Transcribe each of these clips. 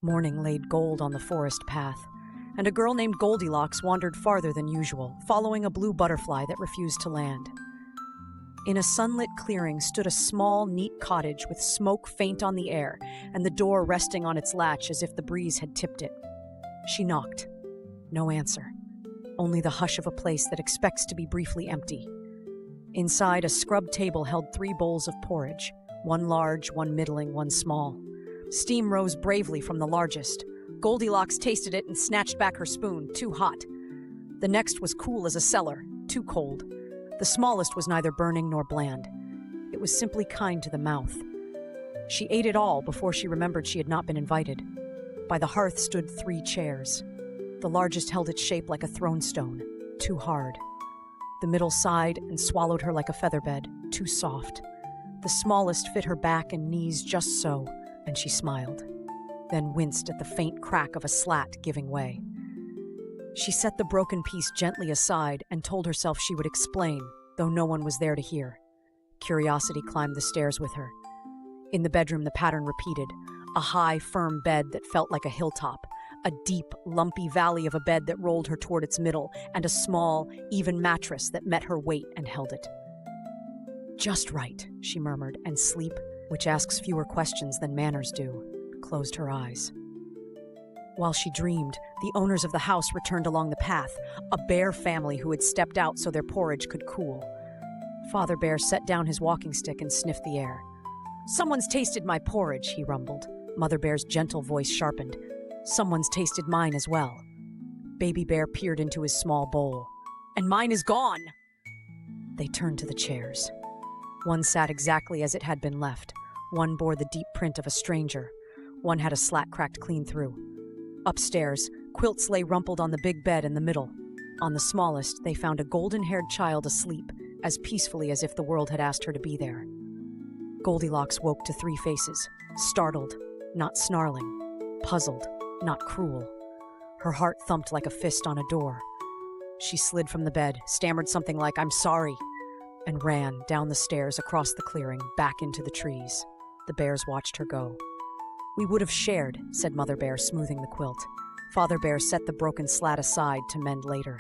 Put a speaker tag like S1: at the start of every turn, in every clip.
S1: Morning laid gold on the forest path, and a girl named Goldilocks wandered farther than usual, following a blue butterfly that refused to land. In a sunlit clearing stood a small, neat cottage with smoke faint on the air and the door resting on its latch as if the breeze had tipped it. She knocked. No answer. Only the hush of a place that expects to be briefly empty. Inside, a scrubbed table held 3 bowls of porridge, one large, one middling, one small. Steam rose bravely from the largest. Goldilocks tasted it and snatched back her spoon, too hot. The next was cool as a cellar, too cold. The smallest was neither burning nor bland. It was simply kind to the mouth. She ate it all before she remembered she had not been invited. By the hearth stood 3 chairs. The largest held its shape like a throne stone, too hard. The middle sighed and swallowed her like a featherbed, too soft. The smallest fit her back and knees just so, and she smiled, then winced at the faint crack of a slat giving way. She set the broken piece gently aside and told herself she would explain, though no one was there to hear. Curiosity climbed the stairs with her. In the bedroom, the pattern repeated, a high, firm bed that felt like a hilltop, a deep, lumpy valley of a bed that rolled her toward its middle, and a small, even mattress that met her weight and held it. Just right, she murmured, and sleep, which asks fewer questions than manners do, closed her eyes. While she dreamed, the owners of the house returned along the path, a bear family who had stepped out so their porridge could cool. Father Bear set down his walking stick and sniffed the air. "Someone's tasted my porridge," he rumbled. Mother Bear's gentle voice sharpened. "Someone's tasted mine as well." Baby Bear peered into his small bowl. "And mine is gone!" They turned to the chairs. One sat exactly as it had been left. One bore the deep print of a stranger. One had a slat cracked clean through. Upstairs, quilts lay rumpled on the big bed in the middle. On the smallest, they found a golden-haired child asleep, as peacefully as if the world had asked her to be there. Goldilocks woke to 3 faces, startled, not snarling, puzzled, not cruel. Her heart thumped like a fist on a door. She slid from the bed, stammered something like, "I'm sorry," and ran down the stairs across the clearing, back into the trees. The bears watched her go. "We would have shared," said Mother Bear, smoothing the quilt. Father Bear set the broken slat aside to mend later.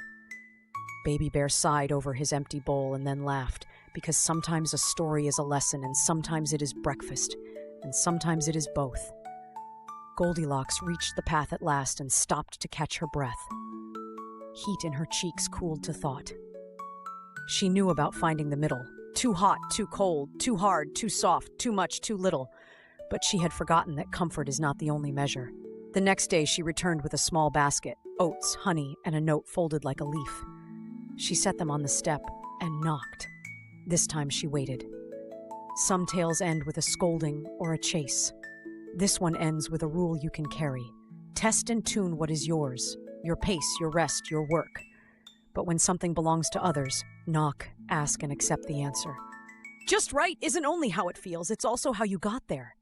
S1: Baby Bear sighed over his empty bowl and then laughed, because sometimes a story is a lesson, and sometimes it is breakfast, and sometimes it is both. Goldilocks reached the path at last and stopped to catch her breath. Heat in her cheeks cooled to thought. She knew about finding the middle. Too hot, too cold, too hard, too soft, too much, too little. But she had forgotten that comfort is not the only measure. The next day she returned with a small basket, oats, honey, and a note folded like a leaf. She set them on the step and knocked. This time she waited. Some tales end with a scolding or a chase. This one ends with a rule you can carry. Test and tune what is yours, your pace, your rest, your work. But when something belongs to others, knock, ask, and accept the answer. Just right isn't only how it feels, it's also how you got there.